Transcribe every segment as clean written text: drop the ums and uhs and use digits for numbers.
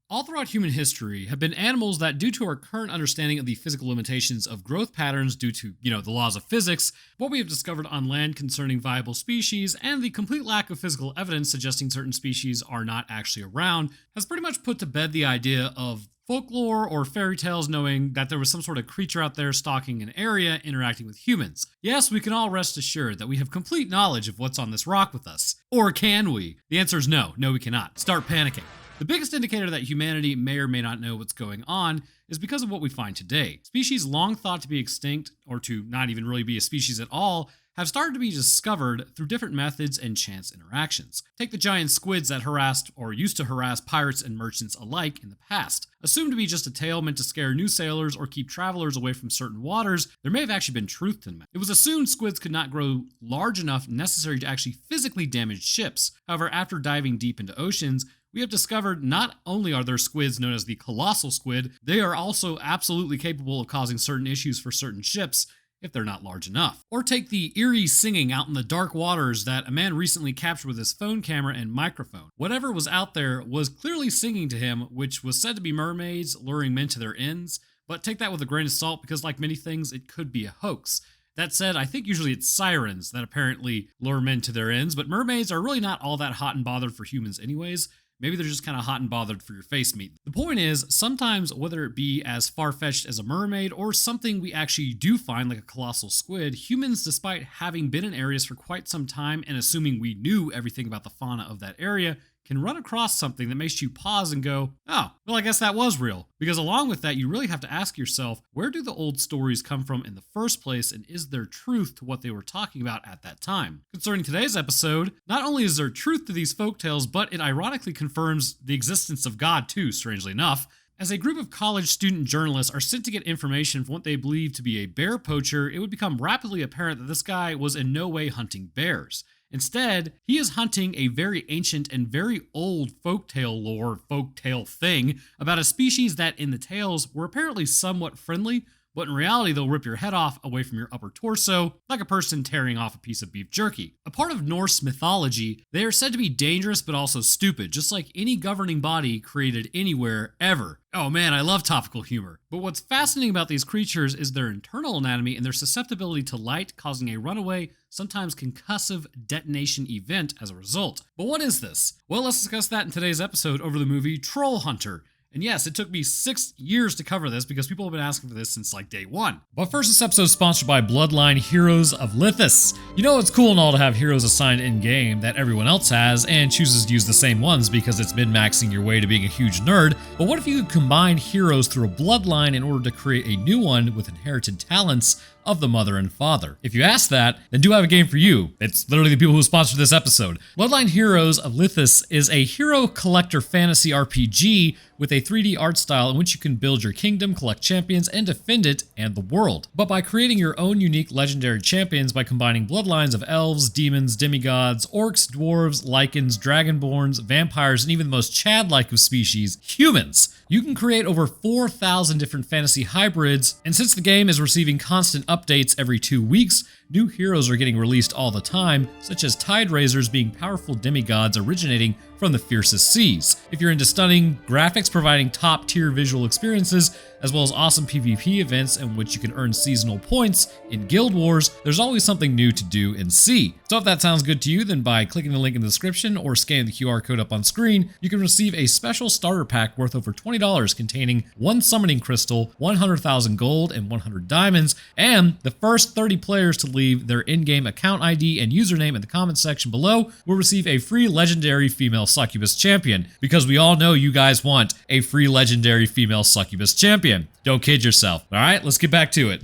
All throughout human history have been animals that, due to our current understanding of the physical limitations of growth patterns due to, the laws of physics, what we have discovered on land concerning viable species, and the complete lack of physical evidence suggesting certain species are not actually around, has pretty much put to bed the idea of folklore or fairy tales knowing that there was some sort of creature out there stalking an area interacting with humans. Yes, we can all rest assured that we have complete knowledge of what's on this rock with us. Or can we? The answer is no. No, we cannot. Start panicking. The biggest indicator that humanity may or may not know what's going on is because of what we find today. Species long thought to be extinct, or to not even really be a species at all, have started to be discovered through different methods and chance interactions. Take the giant squids that harassed or used to harass pirates and merchants alike in the past. Assumed to be just a tale meant to scare new sailors or keep travelers away from certain waters, there may have actually been truth to them. It was assumed squids could not grow large enough necessary to actually physically damage ships. However, after diving deep into oceans, we have discovered not only are there squids known as the colossal squid, they are also absolutely capable of causing certain issues for certain ships if they're not large enough. Or take the eerie singing out in the dark waters that a man recently captured with his phone camera and microphone. Whatever was out there was clearly singing to him, which was said to be mermaids luring men to their ends, but take that with a grain of salt because like many things, it could be a hoax. That said, I think usually it's sirens that apparently lure men to their ends, but mermaids are really not all that hot and bothered for humans anyways. Maybe they're just kind of hot and bothered for your face meat. The point is, sometimes whether it be as far-fetched as a mermaid or something we actually do find like a colossal squid, humans, despite having been in areas for quite some time and assuming we knew everything about the fauna of that area, can run across something that makes you pause and go, oh, well, I guess that was real. Because along with that, you really have to ask yourself, where do the old stories come from in the first place, and is there truth to what they were talking about at that time? Concerning today's episode, not only is there truth to these folktales, but it ironically confirms the existence of God too, strangely enough. As a group of college student journalists are sent to get information from what they believe to be a bear poacher, it would become rapidly apparent that this guy was in no way hunting bears. Instead, he is hunting a very ancient and very old folktale lore, folktale thing about a species that in the tales were apparently somewhat friendly, but in reality they'll rip your head off away from your upper torso, like a person tearing off a piece of beef jerky. A part of Norse mythology, they are said to be dangerous but also stupid, just like any governing body created anywhere, ever. Oh man, I love topical humor. But what's fascinating about these creatures is their internal anatomy and their susceptibility to light, causing a runaway, sometimes concussive detonation event as a result. But what is this? Well, let's discuss that in today's episode over the movie Troll Hunter. And yes, it took me 6 years to cover this because people have been asking for this since like day one. But first, this episode is sponsored by Bloodline Heroes of Lithis. You know, it's cool and all to have heroes assigned in-game that everyone else has and chooses to use the same ones because it's min-maxing your way to being a huge nerd. But what if you could combine heroes through a bloodline in order to create a new one with inherited talents of the mother and father? If you ask that, then do I have a game for you. It's literally the people who sponsored this episode. Bloodline Heroes of Lithis is a hero collector fantasy RPG with a 3D art style in which you can build your kingdom, collect champions, and defend it and the world. But by creating your own unique legendary champions by combining bloodlines of elves, demons, demigods, orcs, dwarves, lycans, dragonborns, vampires, and even the most Chad-like of species, humans. You can create over 4,000 different fantasy hybrids, and since the game is receiving constant updates every 2 weeks, new heroes are getting released all the time, such as Tide Raisers being powerful demigods originating from the fiercest seas. If you're into stunning graphics providing top-tier visual experiences, as well as awesome PvP events in which you can earn seasonal points in Guild Wars, there's always something new to do and see. So if that sounds good to you, then by clicking the link in the description or scanning the QR code up on screen, you can receive a special starter pack worth over $20 containing 1 summoning crystal, 100,000 gold, and 100 diamonds, and the first 30 players to leave their in-game account ID and username in the comments section below will receive a free legendary female succubus champion, because we all know you guys want a free legendary female succubus champion. Don't kid yourself. All right, let's get back to it.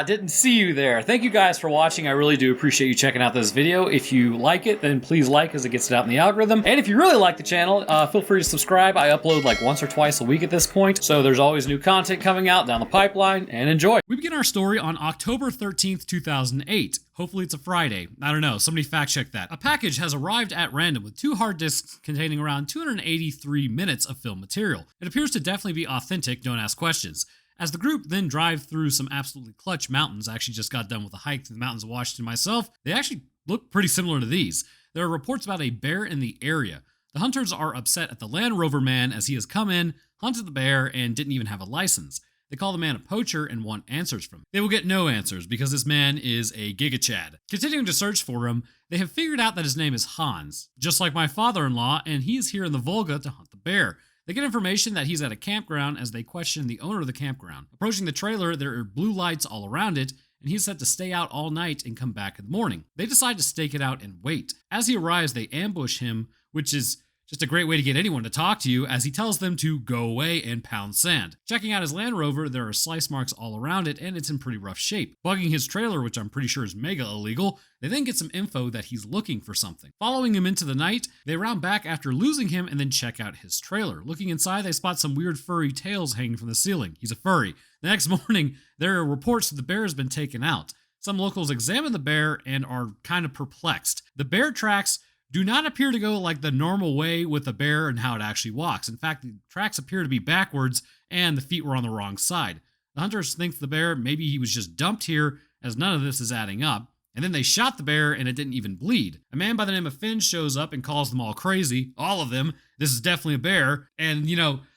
Didn't see you there. Thank you guys for watching. I really do appreciate you checking out this video. If you like it, then please like as it gets it out in the algorithm. And if you really like the channel, feel free to subscribe. I upload like once or twice a week at this point, so there's always new content coming out down the pipeline, and enjoy. We begin our story on October 13th, 2008. Hopefully it's a Friday. I don't know. Somebody fact check that. A package has arrived at random with 2 hard disks containing around 283 minutes of film material. It appears to definitely be authentic, don't ask questions. As the group then drive through some absolutely clutch mountains, I actually just got done with a hike through the mountains of Washington myself. They actually look pretty similar to these. There are reports about a bear in the area. The hunters are upset at the Land Rover man as he has come in, hunted the bear, and didn't even have a license. They call the man a poacher and want answers from him. They will get no answers because this man is a gigachad. Continuing to search for him, they have figured out that his name is Hans, just like my father-in-law, and he is here in the Volga to hunt the bear. They get information that he's at a campground as they question the owner of the campground. Approaching the trailer, there are blue lights all around it, and he's set to stay out all night and come back in the morning. They decide to stake it out and wait. As he arrives, they ambush him, which is just a great way to get anyone to talk to you, as he tells them to go away and pound sand. Checking out his Land Rover, there are slice marks all around it, and it's in pretty rough shape. Bugging his trailer, which I'm pretty sure is mega illegal, they then get some info that he's looking for something. Following him into the night, they round back after losing him and then check out his trailer. Looking inside, they spot some weird furry tails hanging from the ceiling. He's a furry. The next morning, there are reports that the bear has been taken out. Some locals examine the bear and are kind of perplexed. The bear tracks do not appear to go like the normal way with the bear and how it actually walks. In fact, the tracks appear to be backwards and the feet were on the wrong side. The hunters think the bear, maybe he was just dumped here, as none of this is adding up. And then they shot the bear and it didn't even bleed. A man by the name of Finn shows up and calls them all crazy. All of them. This is definitely a bear. And,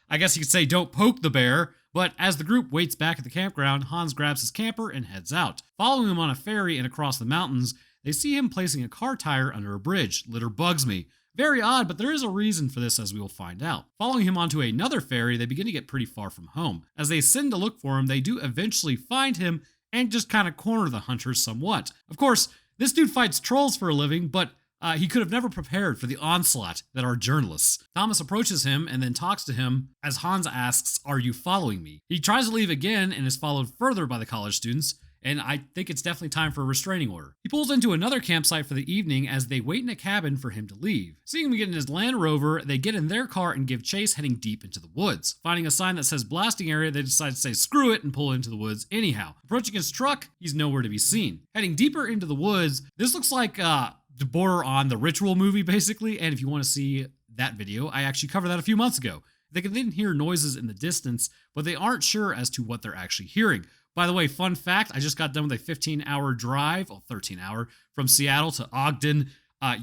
I guess you could say don't poke the bear. But as the group waits back at the campground, Hans grabs his camper and heads out. Following him on a ferry and across the mountains, they see him placing a car tire under a bridge. Litter bugs me. Very odd, but there is a reason for this, as we will find out. Following him onto another ferry, they begin to get pretty far from home. As they send to look for him, they do eventually find him and just kind of corner the hunters somewhat. Of course, this dude fights trolls for a living, but he could have never prepared for the onslaught that are journalists. Thomas approaches him and then talks to him as Hans asks, "Are you following me?" He tries to leave again and is followed further by the college students, and I think it's definitely time for a restraining order. He pulls into another campsite for the evening as they wait in a cabin for him to leave. Seeing him get in his Land Rover, they get in their car and give chase, heading deep into the woods. Finding a sign that says blasting area, they decide to say screw it and pull into the woods anyhow. Approaching his truck, he's nowhere to be seen. Heading deeper into the woods, this looks like the border on the Ritual movie, basically, and if you want to see that video, I actually covered that a few months ago. They can then hear noises in the distance, but they aren't sure as to what they're actually hearing. By the way, fun fact, I just got done with a 15-hour drive, 13-hour, from Seattle to Ogden,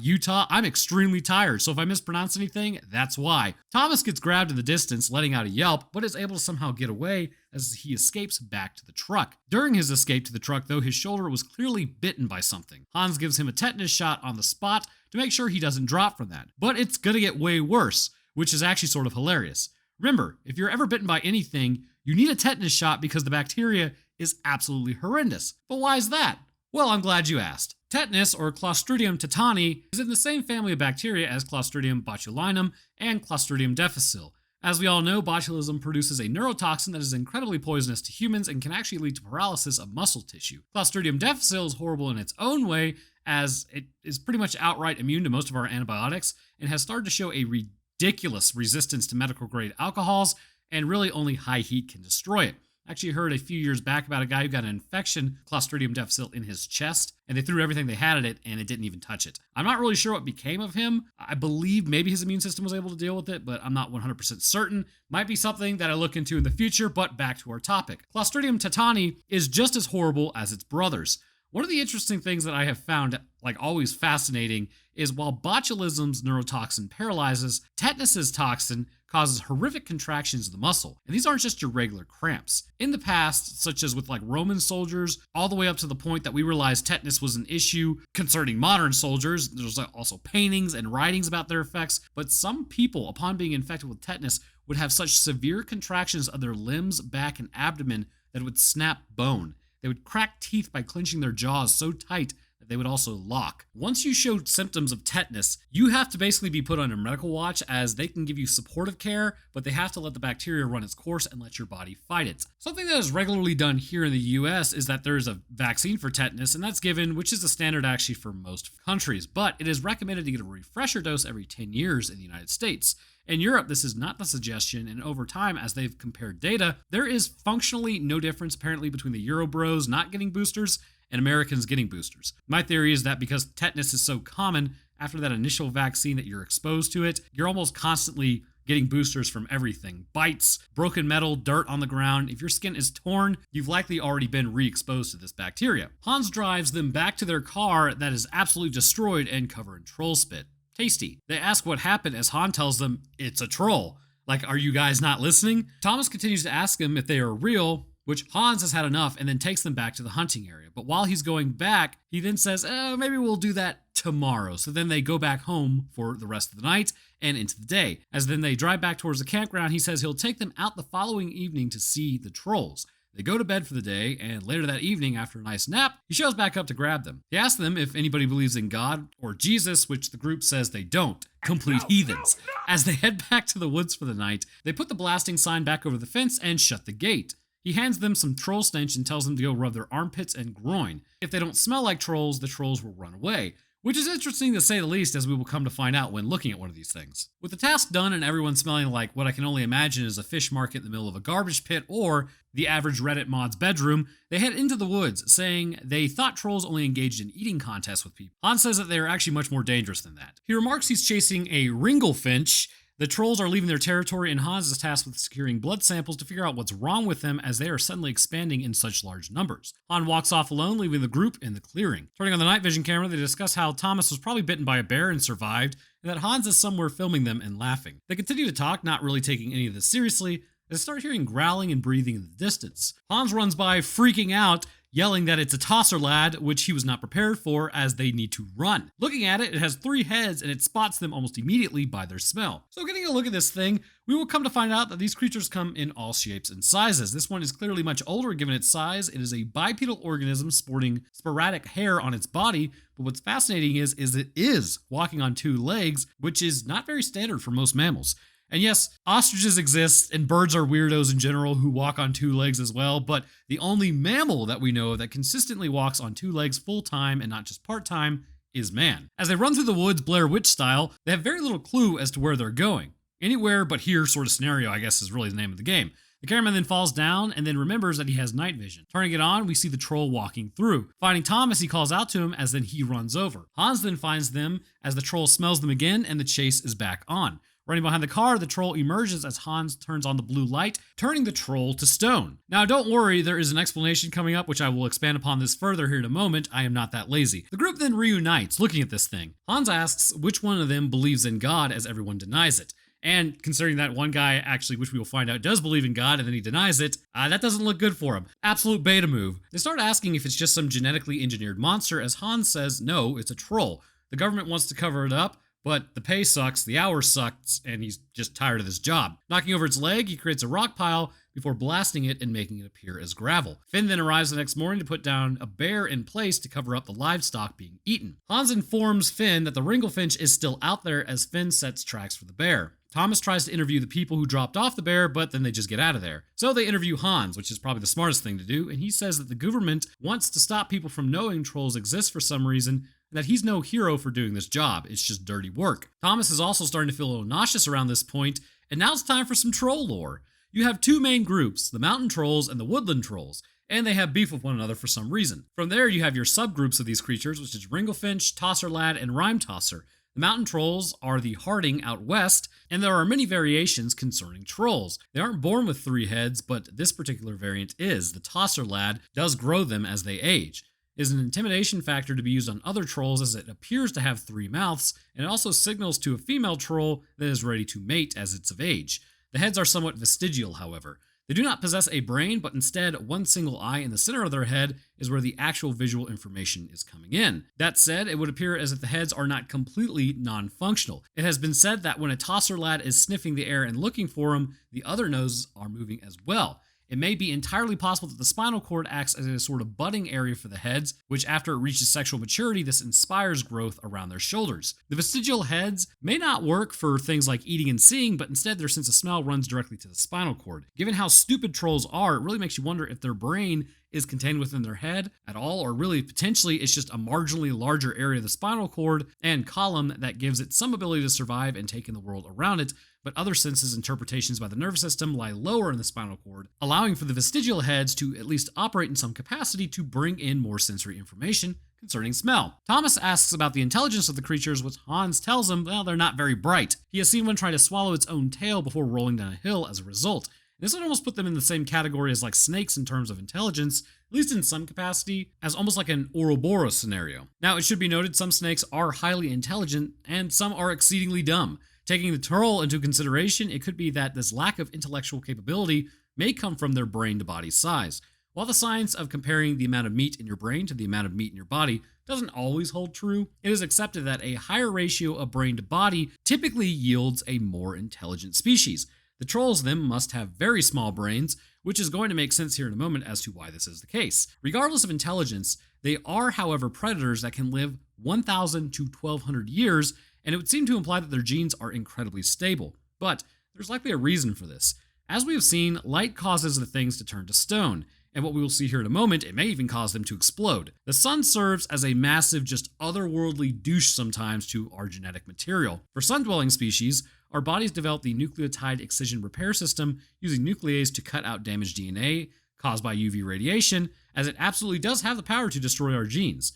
Utah. I'm extremely tired, so if I mispronounce anything, that's why. Thomas gets grabbed in the distance, letting out a yelp, but is able to somehow get away as he escapes back to the truck. During his escape to the truck, though, his shoulder was clearly bitten by something. Hans gives him a tetanus shot on the spot to make sure he doesn't drop from that. But it's gonna get way worse, which is actually sort of hilarious. Remember, if you're ever bitten by anything, you need a tetanus shot because the bacteria is absolutely horrendous. But why is that? Well, I'm glad you asked. Tetanus, or Clostridium tetani, is in the same family of bacteria as Clostridium botulinum and Clostridium difficile. As we all know, botulism produces a neurotoxin that is incredibly poisonous to humans and can actually lead to paralysis of muscle tissue. Clostridium difficile is horrible in its own way, as it is pretty much outright immune to most of our antibiotics and has started to show a ridiculous resistance to medical-grade alcohols, and really only high heat can destroy it. I actually heard a few years back about a guy who got an infection, Clostridium difficile, in his chest, and they threw everything they had at it, and it didn't even touch it. I'm not really sure what became of him. I believe maybe his immune system was able to deal with it, but I'm not 100% certain. Might be something that I look into in the future, but back to our topic. Clostridium tetani is just as horrible as its brothers. One of the interesting things that I have found, always fascinating, is while botulism's neurotoxin paralyzes, tetanus's toxin causes horrific contractions of the muscle. And these aren't just your regular cramps. In the past, such as with Roman soldiers, all the way up to the point that we realized tetanus was an issue concerning modern soldiers, there's also paintings and writings about their effects, but some people, upon being infected with tetanus, would have such severe contractions of their limbs, back, and abdomen that it would snap bone. They would crack teeth by clenching their jaws so tight that they would also lock. Once you show symptoms of tetanus, you have to basically be put on a medical watch, as they can give you supportive care, but they have to let the bacteria run its course and let your body fight it. Something that is regularly done here in the US is that there is a vaccine for tetanus, and that's given, which is the standard actually for most countries, but it is recommended to get a refresher dose every 10 years in the United States. In Europe, this is not the suggestion, and over time, as they've compared data, there is functionally no difference apparently between the Eurobros not getting boosters and Americans getting boosters. My theory is that because tetanus is so common, after that initial vaccine that you're exposed to it, you're almost constantly getting boosters from everything. Bites, broken metal, dirt on the ground. If your skin is torn, you've likely already been re-exposed to this bacteria. Hans drives them back to their car that is absolutely destroyed and covered in troll spit. tasty. They ask what happened as Han tells them it's a troll. Like, are you guys not listening? Thomas continues to ask them if they are real, which Hans has had enough and then takes them back to the hunting area. But while he's going back, he then says, maybe we'll do that tomorrow. So then they go back home for the rest of the night and into the day. As then they drive back towards the campground, he says he'll take them out the following evening to see the trolls. They go to bed for the day, and later that evening, after a nice nap, he shows back up to grab them. He asks them if anybody believes in God or Jesus, which the group says they don't. Complete heathens. As they head back to the woods for the night, they put the blasting sign back over the fence and shut the gate. He hands them some troll stench and tells them to go rub their armpits and groin. If they don't smell like trolls, the trolls will run away. Which is interesting to say the least, as we will come to find out when looking at one of these things. With the task done and everyone smelling like what I can only imagine is a fish market in the middle of a garbage pit or the average Reddit mod's bedroom, they head into the woods, saying they thought trolls only engaged in eating contests with people. Han says that they are actually much more dangerous than that. He remarks he's chasing a ringlefinch. The trolls are leaving their territory, and Hans is tasked with securing blood samples to figure out what's wrong with them as they are suddenly expanding in such large numbers. Han walks off alone, leaving the group in the clearing. Turning on the night vision camera, they discuss how Thomas was probably bitten by a bear and survived, and that Hans is somewhere filming them and laughing. They continue to talk, not really taking any of this seriously, as they start hearing growling and breathing in the distance. Hans runs by, freaking out, yelling that it's a tosser lad, which he was not prepared for as they need to run. Looking at it, it has 3 heads and it spots them almost immediately by their smell. So getting a look at this thing, we will come to find out that these creatures come in all shapes and sizes. This one is clearly much older given its size. It is a bipedal organism sporting sporadic hair on its body, but what's fascinating is it is walking on 2 legs, which is not very standard for most mammals. And yes, ostriches exist, and birds are weirdos in general who walk on 2 legs as well, but the only mammal that we know of that consistently walks on 2 legs full-time and not just part-time is man. As they run through the woods Blair Witch style, they have very little clue as to where they're going. Anywhere but here sort of scenario, I guess, is really the name of the game. The cameraman then falls down and then remembers that he has night vision. Turning it on, we see the troll walking through. Finding Thomas, he calls out to him as then he runs over. Hans then finds them as the troll smells them again and the chase is back on. Running behind the car, the troll emerges as Hans turns on the blue light, turning the troll to stone. Now, don't worry, there is an explanation coming up, which I will expand upon this further here in a moment. I am not that lazy. The group then reunites, looking at this thing. Hans asks which one of them believes in God as everyone denies it. And considering that one guy actually, which we will find out, does believe in God and then he denies it, that doesn't look good for him. Absolute beta move. They start asking if it's just some genetically engineered monster, as Hans says no, it's a troll. The government wants to cover it up, but the pay sucks, the hours sucks, and he's just tired of his job. Knocking over its leg, he creates a rock pile before blasting it and making it appear as gravel. Finn then arrives the next morning to put down a bear in place to cover up the livestock being eaten. Hans informs Finn that the ringlefinch is still out there as Finn sets tracks for the bear. Thomas tries to interview the people who dropped off the bear, but then they just get out of there. So they interview Hans, which is probably the smartest thing to do, and he says that the government wants to stop people from knowing trolls exist for some reason, and that he's no hero for doing this job. It's just dirty work. Thomas is also starting to feel a little nauseous around this point, and now it's time for some troll lore. You have 2 main groups, the mountain trolls and the woodland trolls, and they have beef with one another for some reason. From there, you have your subgroups of these creatures, which is ringlefinch, tosser lad, and rhyme tosser. The mountain trolls are the harding out west, and there are many variations concerning trolls. They aren't born with 3 heads, but this particular variant is. The tosser lad does grow them as they age. It is an intimidation factor to be used on other trolls as it appears to have 3 mouths, and it also signals to a female troll that is ready to mate as it's of age. The heads are somewhat vestigial, however. They do not possess a brain, but instead one single eye in the center of their head is where the actual visual information is coming in. That said, it would appear as if the heads are not completely non-functional. It has been said that when a tosser lad is sniffing the air and looking for him, the other noses are moving as well. It may be entirely possible that the spinal cord acts as a sort of budding area for the heads, which after it reaches sexual maturity, this inspires growth around their shoulders. The vestigial heads may not work for things like eating and seeing, but instead their sense of smell runs directly to the spinal cord. Given how stupid trolls are, it really makes you wonder if their brain is contained within their head at all, or really potentially it's just a marginally larger area of the spinal cord and column that gives it some ability to survive and take in the world around it, but other senses interpretations by the nervous system lie lower in the spinal cord, allowing for the vestigial heads to at least operate in some capacity to bring in more sensory information concerning smell. Thomas asks about the intelligence of the creatures, which Hans tells him, well, they're not very bright. He has seen one try to swallow its own tail before rolling down a hill as a result, This would almost put them in the same category as like snakes in terms of intelligence, at least in some capacity, as almost like an Ouroboros scenario. Now, it should be noted some snakes are highly intelligent and some are exceedingly dumb. Taking the troll into consideration, it could be that this lack of intellectual capability may come from their brain to body size. While the science of comparing the amount of meat in your brain to the amount of meat in your body doesn't always hold true, it is accepted that a higher ratio of brain to body typically yields a more intelligent species. The trolls then must have very small brains, which is going to make sense here in a moment as to why this is the case. Regardless of intelligence, they are, however, predators that can live 1,000 to 1,200 years, and it would seem to imply that their genes are incredibly stable. But there's likely a reason for this. As we have seen, light causes the things to turn to stone, and what we will see here in a moment, it may even cause them to explode. The sun serves as a massive, just otherworldly douche sometimes to our genetic material. For sun-dwelling species, our bodies develop the nucleotide excision repair system using nuclease to cut out damaged DNA caused by UV radiation, as it absolutely does have the power to destroy our genes.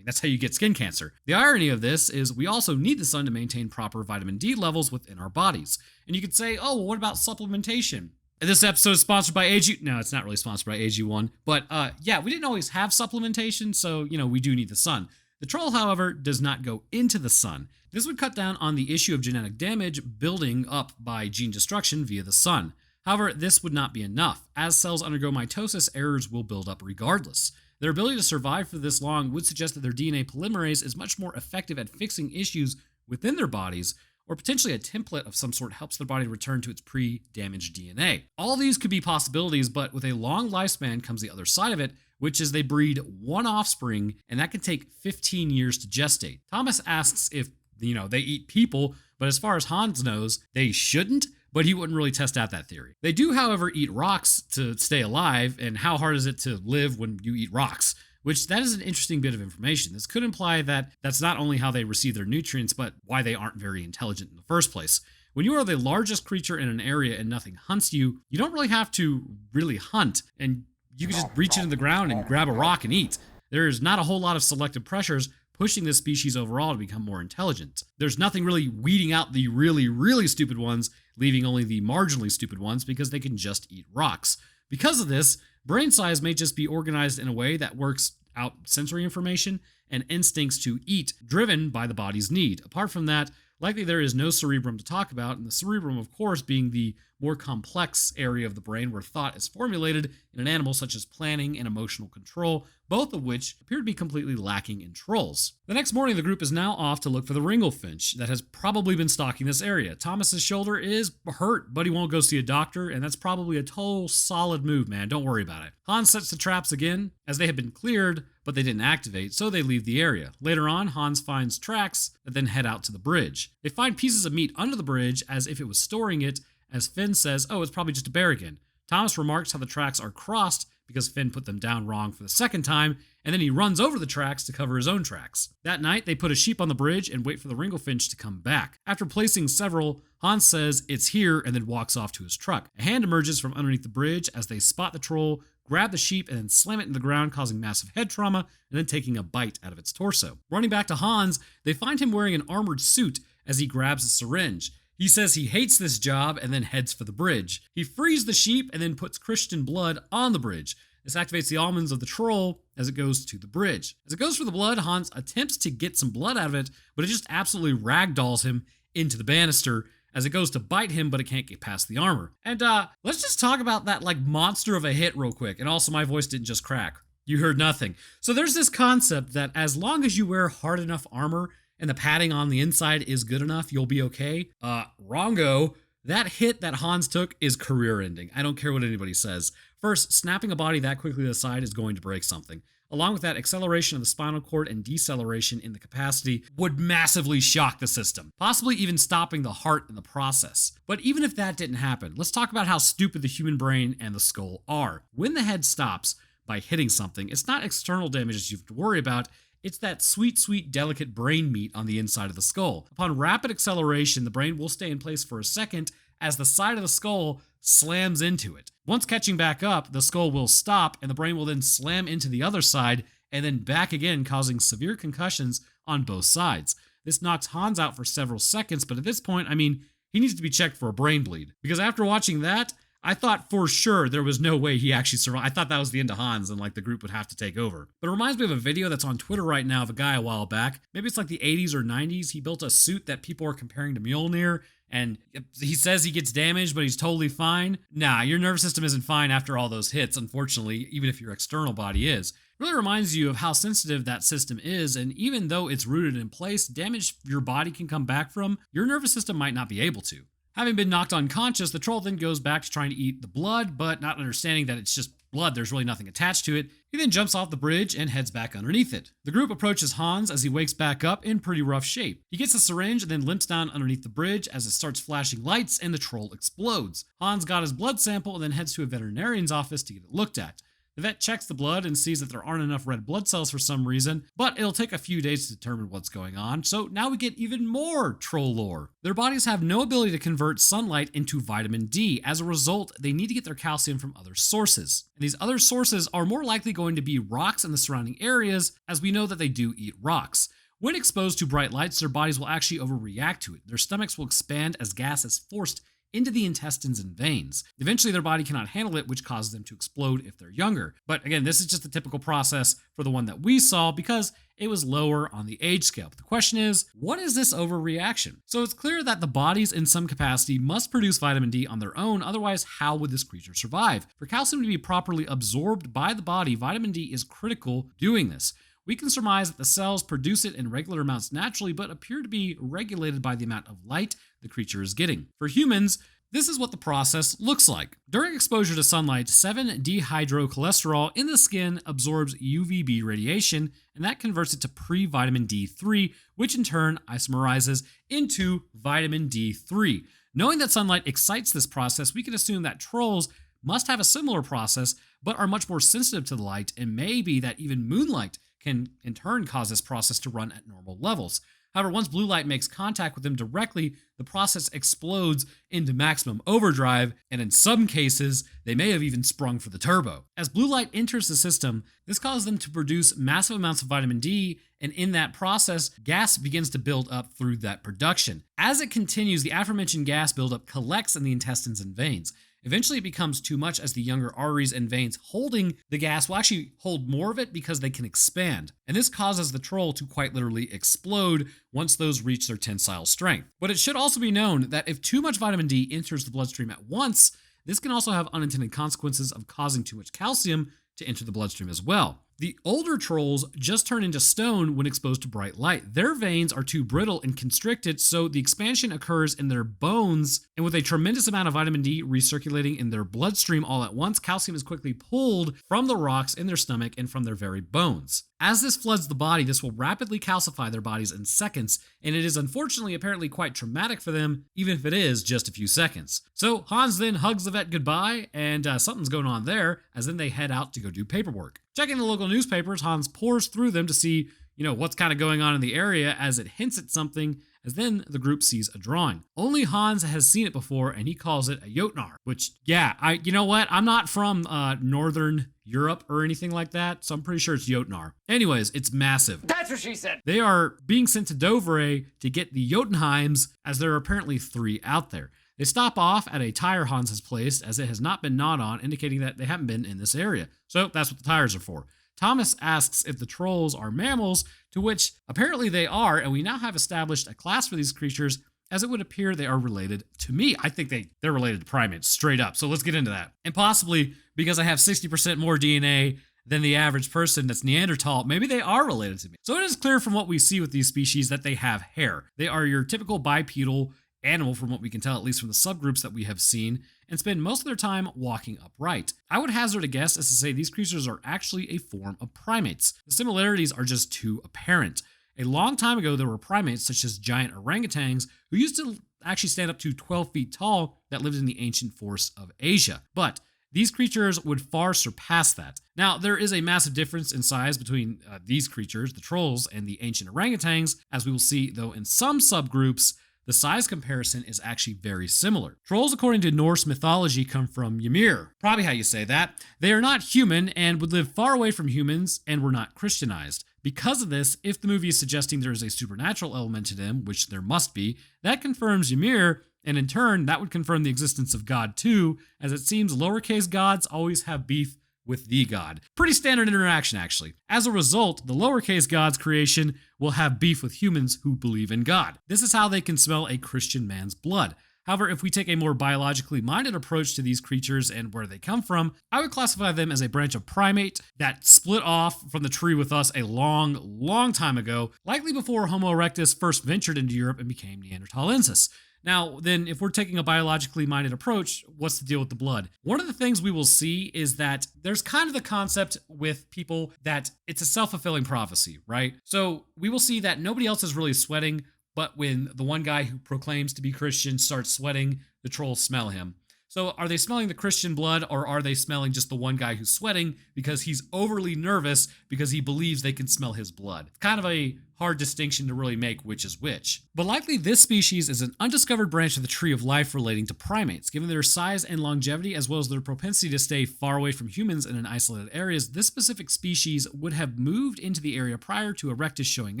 That's how you get skin cancer. The irony of this is we also need the sun to maintain proper vitamin D levels within our bodies. And you could say, oh, well, what about supplementation? This episode is sponsored by AG. No, it's not really sponsored by AG1. But yeah, we didn't always have supplementation, so, we do need the sun. The troll, however, does not go into the sun. This would cut down on the issue of genetic damage building up by gene destruction via the sun. However, this would not be enough. As cells undergo mitosis, errors will build up regardless. Their ability to survive for this long would suggest that their DNA polymerase is much more effective at fixing issues within their bodies, or potentially a template of some sort helps their body return to its pre-damaged DNA. All these could be possibilities, but with a long lifespan comes the other side of it, which is they breed one offspring, and that can take 15 years to gestate. Thomas asks if, they eat people, but as far as Hans knows, they shouldn't, but he wouldn't really test out that theory. They do, however, eat rocks to stay alive, and how hard is it to live when you eat rocks? Which, that is an interesting bit of information. This could imply that that's not only how they receive their nutrients, but why they aren't very intelligent in the first place. When you are the largest creature in an area and nothing hunts you, you don't really have to really hunt, and you can just reach into the ground and grab a rock and eat. There's not a whole lot of selective pressures pushing this species overall to become more intelligent. There's nothing really weeding out the really, really stupid ones, leaving only the marginally stupid ones because they can just eat rocks. Because of this, brain size may just be organized in a way that works out sensory information and instincts to eat, driven by the body's need. Apart from that, likely there is no cerebrum to talk about, and the cerebrum, of course, being the more complex area of the brain where thought is formulated in an animal such as planning and emotional control, both of which appear to be completely lacking in trolls. The next morning, the group is now off to look for the ringlefinch that has probably been stalking this area. Thomas's shoulder is hurt, but he won't go see a doctor, and that's probably a total solid move, man. Don't worry about it. Hans sets the traps again, as they have been cleared, but they didn't activate, so they leave the area. Later on, Hans finds tracks that then head out to the bridge. They find pieces of meat under the bridge as if it was storing it, as Finn says, oh, it's probably just a bear again. Thomas remarks how the tracks are crossed because Finn put them down wrong for the second time, and then he runs over the tracks to cover his own tracks. That night, they put a sheep on the bridge and wait for the ringlefinch to come back. After placing several, Hans says it's here and then walks off to his truck. A hand emerges from underneath the bridge as they spot the troll, grab the sheep, and then slam it in the ground, causing massive head trauma, and then taking a bite out of its torso. Running back to Hans, they find him wearing an armored suit as he grabs a syringe. He says he hates this job and then heads for the bridge. He frees the sheep and then puts Christian blood on the bridge. This activates the almonds of the troll as it goes to the bridge. As it goes for the blood, Hans attempts to get some blood out of it, but it just absolutely ragdolls him into the banister as it goes to bite him, but it can't get past the armor. And let's just talk about that monster of a hit real quick. And also, my voice didn't just crack. You heard nothing. So there's this concept that as long as you wear hard enough armor and the padding on the inside is good enough, you'll be okay. Wrongo. That hit that Hans took is career ending. I don't care what anybody says. First, snapping a body that quickly to the side is going to break something. Along with that, acceleration of the spinal cord and deceleration in the capacity would massively shock the system, possibly even stopping the heart in the process. But even if that didn't happen, let's talk about how stupid the human brain and the skull are. When the head stops by hitting something, it's not external damages you have to worry about. It's that sweet, sweet, delicate brain meat on the inside of the skull. Upon rapid acceleration, the brain will stay in place for a second as the side of the skull slams into it. Once catching back up, the skull will stop and the brain will then slam into the other side and then back again, causing severe concussions on both sides. This knocks Hans out for several seconds, but at this point, he needs to be checked for a brain bleed. Because after watching that, I thought for sure there was no way he actually survived. I thought that was the end of Hans and like the group would have to take over. But it reminds me of a video that's on Twitter right now of a guy a while back. Maybe it's like the 80s or 90s. He built a suit that people are comparing to Mjolnir. And he says he gets damaged, but he's totally fine. Nah, your nervous system isn't fine after all those hits, unfortunately, even if your external body is. It really reminds you of how sensitive that system is, and even though it's rooted in place, damage your body can come back from, your nervous system might not be able to. Having been knocked unconscious, the troll then goes back to trying to eat the blood, but not understanding that it's just blood, there's really nothing attached to it. He then jumps off the bridge and heads back underneath it. The group approaches Hans as he wakes back up in pretty rough shape. He gets a syringe and then limps down underneath the bridge as it starts flashing lights and the troll explodes. Hans got his blood sample and then heads to a veterinarian's office to get it looked at. The vet checks the blood and sees that there aren't enough red blood cells for some reason, but it'll take a few days to determine what's going on, so now we get even more troll lore. Their bodies have no ability to convert sunlight into vitamin D. As a result, they need to get their calcium from other sources. And these other sources are more likely going to be rocks in the surrounding areas, as we know that they do eat rocks. When exposed to bright lights, their bodies will actually overreact to it. Their stomachs will expand as gas is forced into the intestines and veins. Eventually, their body cannot handle it, which causes them to explode if they're younger. But again, this is just the typical process for the one that we saw because it was lower on the age scale. But the question is, what is this overreaction? So it's clear that the bodies in some capacity must produce vitamin D on their own, otherwise how would this creature survive? For calcium to be properly absorbed by the body, vitamin D is critical doing this. We can surmise that the cells produce it in regular amounts naturally, but appear to be regulated by the amount of light the creature is getting. For humans, this is what the process looks like. During exposure to sunlight, 7-dehydrocholesterol in the skin absorbs UVB radiation, and that converts it to pre-vitamin D3, which in turn isomerizes into vitamin D3. Knowing that sunlight excites this process, we can assume that trolls must have a similar process, but are much more sensitive to the light, and maybe that even moonlight can in turn cause this process to run at normal levels. However, once blue light makes contact with them directly, the process explodes into maximum overdrive, and in some cases, they may have even sprung for the turbo. As blue light enters the system, this causes them to produce massive amounts of vitamin D, and in that process, gas begins to build up through that production. As it continues, the aforementioned gas buildup collects in the intestines and veins. Eventually, it becomes too much as the younger arteries and veins holding the gas will actually hold more of it because they can expand. And this causes the troll to quite literally explode once those reach their tensile strength. But it should also be known that if too much vitamin D enters the bloodstream at once, this can also have unintended consequences of causing too much calcium to enter the bloodstream as well. The older trolls just turn into stone when exposed to bright light. Their veins are too brittle and constricted, so the expansion occurs in their bones, and with a tremendous amount of vitamin D recirculating in their bloodstream all at once, calcium is quickly pulled from the rocks in their stomach and from their very bones. As this floods the body, this will rapidly calcify their bodies in seconds, and it is unfortunately apparently quite traumatic for them, even if it is just a few seconds. So Hans then hugs the vet goodbye, and something's going on there, as then they head out to go do paperwork. Checking the local newspapers, Hans pours through them to see, what's kind of going on in the area as it hints at something, as then the group sees a drawing. Only Hans has seen it before, and he calls it a Jotnar, which, I'm not from Northern Europe or anything like that, so I'm pretty sure it's Jotnar. Anyways, it's massive. That's what she said. They are being sent to Dovre to get the Jotunheims, as there are apparently 3 out there. They stop off at a tire Hans has placed, as it has not been gnawed on, indicating that they haven't been in this area. So that's what the tires are for. Thomas asks if the trolls are mammals, to which apparently they are, and we now have established a class for these creatures, as it would appear they are related to me. I think they're related to primates, straight up. So let's get into that. And possibly because I have 60% more DNA than the average person that's Neanderthal, maybe they are related to me. So it is clear from what we see with these species that they have hair. They are your typical bipedal animal, from what we can tell, at least from the subgroups that we have seen, and spend most of their time walking upright. I would hazard a guess as to say these creatures are actually a form of primates. The similarities are just too apparent. A long time ago, there were primates such as giant orangutans who used to actually stand up to 12 feet tall that lived in the ancient forests of Asia. But these creatures would far surpass that. Now, there is a massive difference in size between these creatures, the trolls, and the ancient orangutans, as we will see, though in some subgroups, the size comparison is actually very similar. Trolls, according to Norse mythology, come from Ymir. Probably how you say that. They are not human and would live far away from humans and were not Christianized. Because of this, if the movie is suggesting there is a supernatural element to them, which there must be, that confirms Ymir And in turn, that would confirm the existence of God too, as it seems lowercase gods always have beef with the god. Pretty standard interaction, actually. As a result, the lowercase god's creation will have beef with humans who believe in God. This is how they can smell a Christian man's blood. However, if we take a more biologically minded approach to these creatures and where they come from, I would classify them as a branch of primate that split off from the tree with us a long time ago, likely before Homo erectus first ventured into Europe and became Neanderthalensis. Now, then, if we're taking a biologically minded approach, what's the deal with the blood? One of the things we will see is that there's kind of the concept with people that it's a self-fulfilling prophecy, right? So we will see that nobody else is really sweating, but when the one guy who proclaims to be Christian starts sweating, the trolls smell him. So are they smelling the Christian blood, or are they smelling just the one guy who's sweating because he's overly nervous because he believes they can smell his blood? It's kind of a hard distinction to really make which is which. But likely this species is an undiscovered branch of the tree of life relating to primates. Given their size and longevity, as well as their propensity to stay far away from humans and in isolated areas, this specific species would have moved into the area prior to Erectus showing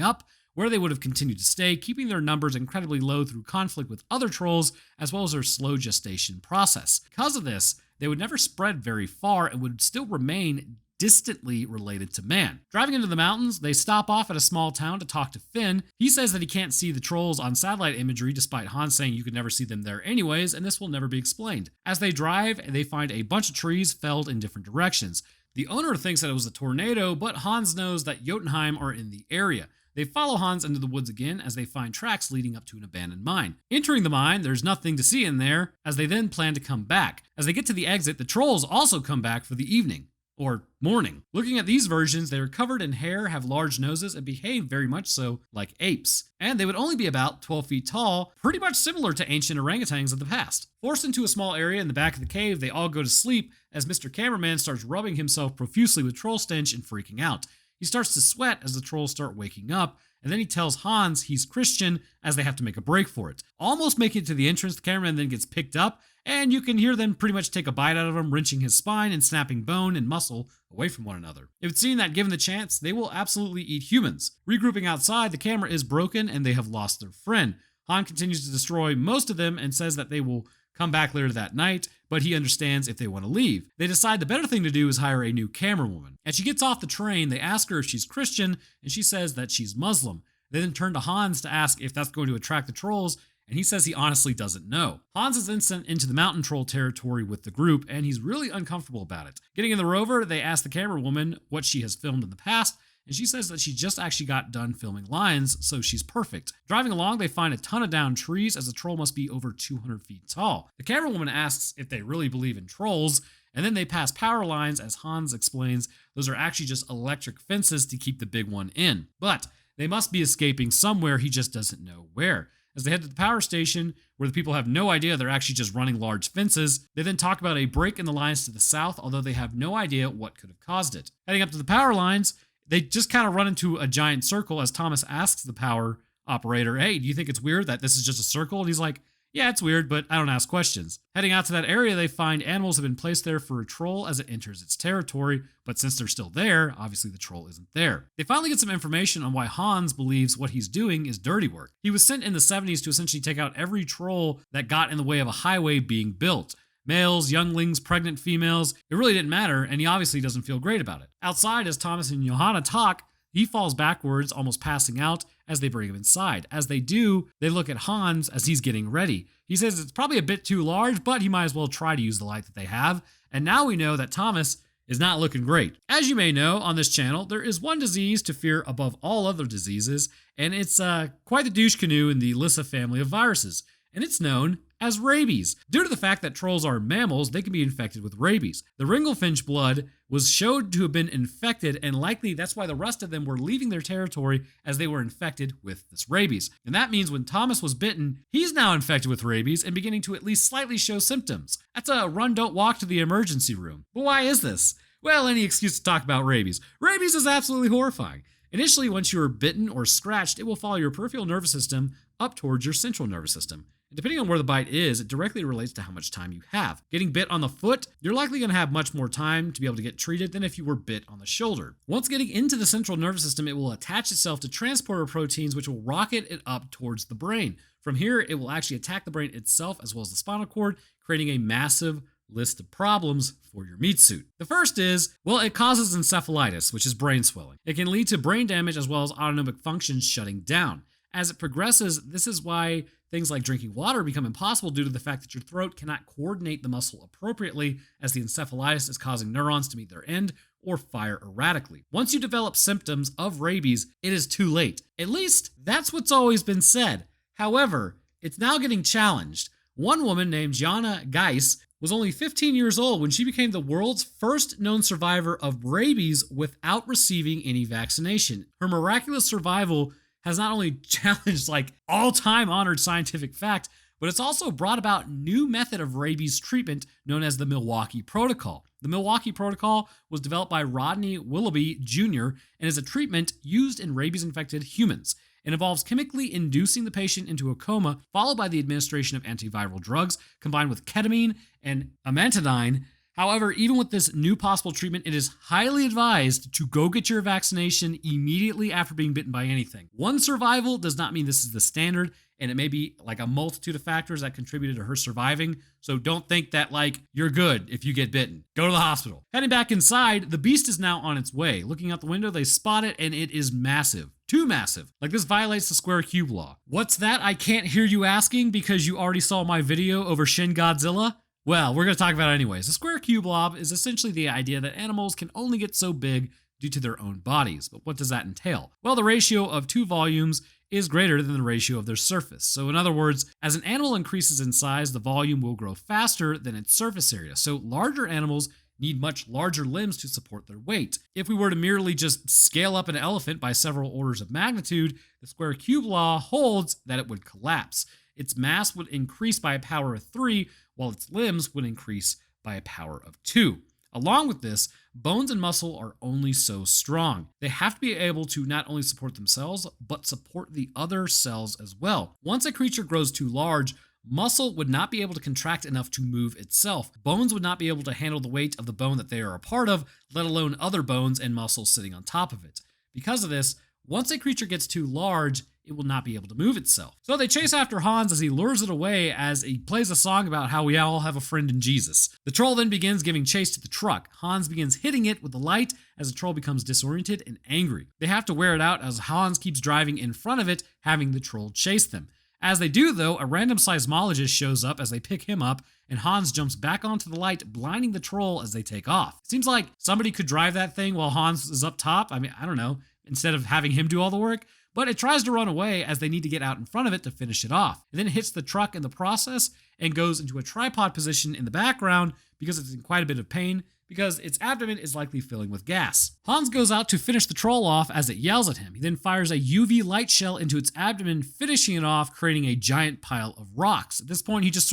up, where they would have continued to stay, keeping their numbers incredibly low through conflict with other trolls, as well as their slow gestation process. Because of this, they would never spread very far and would still remain distantly related to man. Driving into the mountains, they stop off at a small town to talk to Finn. He says that he can't see the trolls on satellite imagery, despite Hans saying you could never see them there anyways, and this will never be explained. As they drive, they find a bunch of trees felled in different directions. The owner thinks that it was a tornado, but Hans knows that Jotunheim are in the area. They follow Hans into the woods again as they find tracks leading up to an abandoned mine. Entering the mine, there's nothing to see in there, as they then plan to come back. As they get to the exit, the trolls also come back for the evening. Or morning. Looking at these versions, they are covered in hair, have large noses, and behave very much so like apes. And they would only be about 12 feet tall, pretty much similar to ancient orangutans of the past. Forced into a small area in the back of the cave, they all go to sleep as Mr. Cameraman starts rubbing himself profusely with troll stench and freaking out. He starts to sweat as the trolls start waking up, and then he tells Hans he's Christian as they have to make a break for it. Almost making it to the entrance, the cameraman then gets picked up, and you can hear them pretty much take a bite out of him, wrenching his spine and snapping bone and muscle away from one another. It would seem that given the chance, they will absolutely eat humans. Regrouping outside, the camera is broken and they have lost their friend. Han continues to destroy most of them and says that they will come back later that night, but he understands if they want to leave. They decide the better thing to do is hire a new camerawoman. As she gets off the train, they ask her if she's Christian, and she says that she's Muslim. They then turn to Hans to ask if that's going to attract the trolls, and he says he honestly doesn't know. Hans is then sent into the mountain troll territory with the group, and he's really uncomfortable about it. Getting in the rover, they ask the camerawoman what she has filmed in the past, and she says that she just actually got done filming lions, so she's perfect. Driving along, they find a ton of downed trees, as the troll must be over 200 feet tall. The camerawoman asks if they really believe in trolls, and then they pass power lines, as Hans explains those are actually just electric fences to keep the big one in. But they must be escaping somewhere, he just doesn't know where. As they head to the power station, where the people have no idea they're actually just running large fences, they then talk about a break in the lines to the south, although they have no idea what could have caused it. Heading up to the power lines, they just kind of run into a giant circle as Thomas asks the power operator, hey, do you think it's weird that this is just a circle? And he's like, yeah, it's weird, but I don't ask questions. Heading out to that area, they find animals have been placed there for a troll as it enters its territory, but since they're still there, obviously the troll isn't there. They finally get some information on why Hans believes what he's doing is dirty work. He was sent in the 70s to essentially take out every troll that got in the way of a highway being built. Males, younglings, pregnant females, it really didn't matter, and he obviously doesn't feel great about it. Outside, as Thomas and Johanna talk, he falls backwards, almost passing out, as they bring him inside. As they do, they look at Hans as he's getting ready. He says it's probably a bit too large, but he might as well try to use the light that they have. And now we know that Thomas is not looking great. As you may know, on this channel, there is one disease to fear above all other diseases, and it's quite the douche canoe in the Lissa family of viruses, and it's known as rabies. Due to the fact that trolls are mammals, they can be infected with rabies. The ringlefinch blood was showed to have been infected, and likely that's why the rest of them were leaving their territory as they were infected with this rabies. And that means when Thomas was bitten, he's now infected with rabies and beginning to at least slightly show symptoms. That's a run, don't walk to the emergency room. But why is this? Well, any excuse to talk about rabies. Rabies is absolutely horrifying. Initially, once you are bitten or scratched, it will follow your peripheral nervous system up towards your central nervous system. And depending on where the bite is, it directly relates to how much time you have. Getting bit on the foot, you're likely going to have much more time to be able to get treated than if you were bit on the shoulder. Once getting into the central nervous system, it will attach itself to transporter proteins, which will rocket it up towards the brain. From here, it will actually attack the brain itself as well as the spinal cord, creating a massive list of problems for your meat suit. The first is, well, it causes encephalitis, which is brain swelling. It can lead to brain damage as well as autonomic functions shutting down. As it progresses, this is why things like drinking water become impossible due to the fact that your throat cannot coordinate the muscle appropriately, as the encephalitis is causing neurons to meet their end or fire erratically. Once you develop symptoms of rabies, it is too late. At least, that's what's always been said. However, it's now getting challenged. One woman named Jana Geis was only 15 years old when she became the world's first known survivor of rabies without receiving any vaccination. Her miraculous survival has not only challenged all-time honored scientific fact, but it's also brought about new method of rabies treatment known as the Milwaukee Protocol. The Milwaukee Protocol was developed by Rodney Willoughby Jr. and is a treatment used in rabies-infected humans. It involves chemically inducing the patient into a coma, followed by the administration of antiviral drugs combined with ketamine and amantadine. However, even with this new possible treatment, it is highly advised to go get your vaccination immediately after being bitten by anything. One survival does not mean this is the standard, and it may be a multitude of factors that contributed to her surviving. So don't think that you're good if you get bitten. Go to the hospital. Heading back inside, the beast is now on its way. Looking out the window, they spot it, and it is massive. Too massive. This violates the square cube law. What's that? I can't hear you asking because you already saw my video over Shin Godzilla? Well, we're going to talk about it anyways. The square cube law is essentially the idea that animals can only get so big due to their own bodies. But what does that entail? Well, the ratio of two volumes is greater than the ratio of their surface. So in other words, as an animal increases in size, the volume will grow faster than its surface area. So larger animals need much larger limbs to support their weight. If we were to merely just scale up an elephant by several orders of magnitude, the square cube law holds that it would collapse. Its mass would increase by a power of 3, while its limbs would increase by a power of 2. Along with this, bones and muscle are only so strong. They have to be able to not only support themselves, but support the other cells as well. Once a creature grows too large, muscle would not be able to contract enough to move itself. Bones would not be able to handle the weight of the bone that they are a part of, let alone other bones and muscles sitting on top of it. Because of this, once a creature gets too large, it will not be able to move itself. So they chase after Hans as he lures it away as he plays a song about how we all have a friend in Jesus. The troll then begins giving chase to the truck. Hans begins hitting it with the light as the troll becomes disoriented and angry. They have to wear it out as Hans keeps driving in front of it, having the troll chase them. As they do, though, a random seismologist shows up as they pick him up, and Hans jumps back onto the light, blinding the troll as they take off. It seems like somebody could drive that thing while Hans is up top. I don't know, instead of having him do all the work. But it tries to run away as they need to get out in front of it to finish it off. It then hits the truck in the process and goes into a tripod position in the background because it's in quite a bit of pain because its abdomen is likely filling with gas. Hans goes out to finish the troll off as it yells at him. He then fires a UV light shell into its abdomen, finishing it off, creating a giant pile of rocks. At this point, he just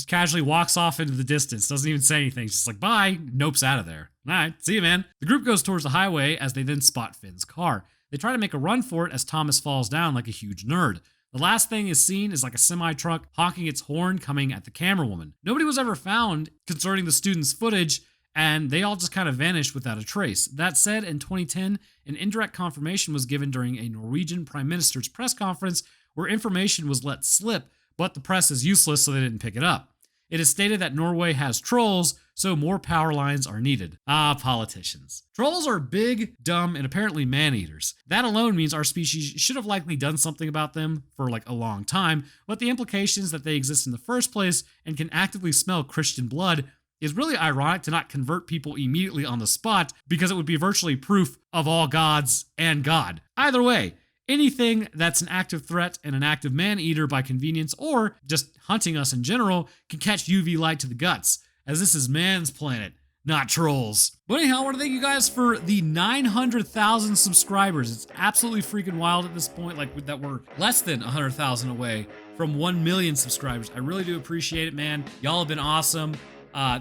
casually walks off into the distance, doesn't even say anything. He's just like, bye, nopes out of there. All right, see you, man. The group goes towards the highway as they then spot Finn's car. They try to make a run for it as Thomas falls down like a huge nerd. The last thing is seen is a semi-truck honking its horn coming at the camerawoman. Nobody was ever found concerning the students' footage, and they all just kind of vanished without a trace. That said, in 2010, an indirect confirmation was given during a Norwegian Prime Minister's press conference where information was let slip, but the press is useless, so they didn't pick it up. It is stated that Norway has trolls, so more power lines are needed. Politicians. Trolls are big, dumb, and apparently man-eaters. That alone means our species should have likely done something about them for a long time, but the implications that they exist in the first place and can actively smell Christian blood is really ironic to not convert people immediately on the spot because it would be virtually proof of all gods and God. Either way, anything that's an active threat and an active man-eater by convenience or just hunting us in general can catch UV light to the guts, as this is man's planet, not trolls. But anyhow, I want to thank you guys for the 900,000 subscribers. It's absolutely freaking wild at this point, that we're less than 100,000 away from 1 million subscribers. I really do appreciate it, man. Y'all have been awesome.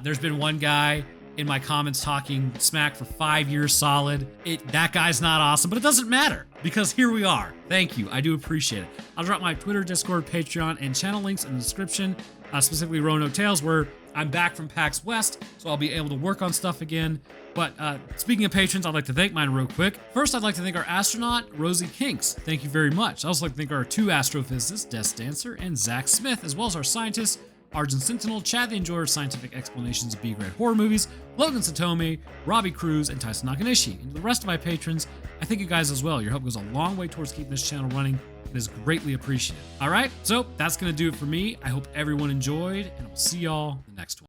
There's been one guy in my comments talking smack for 5 years solid. That guy's not awesome, but it doesn't matter because here we are. Thank you. I do appreciate it. I'll drop my Twitter, Discord, Patreon, and channel links in the description, specifically Roanoke Tales, where I'm back from PAX West, so I'll be able to work on stuff again. But speaking of patrons, I'd like to thank mine real quick. First, I'd like to thank our astronaut, Rosie Kinks. Thank you very much. I'd also like to thank our 2 astrophysicists, Des Dancer and Zach Smith, as well as our scientists, Arjun Sentinel, Chad the Enjoyer of Scientific Explanations of B-grade horror movies, Logan Satome, Robbie Cruz, and Tyson Nakanishi. And to the rest of my patrons, I thank you guys as well. Your help goes a long way towards keeping this channel running and is greatly appreciated. All right, so that's going to do it for me. I hope everyone enjoyed, and I'll see y'all in the next one.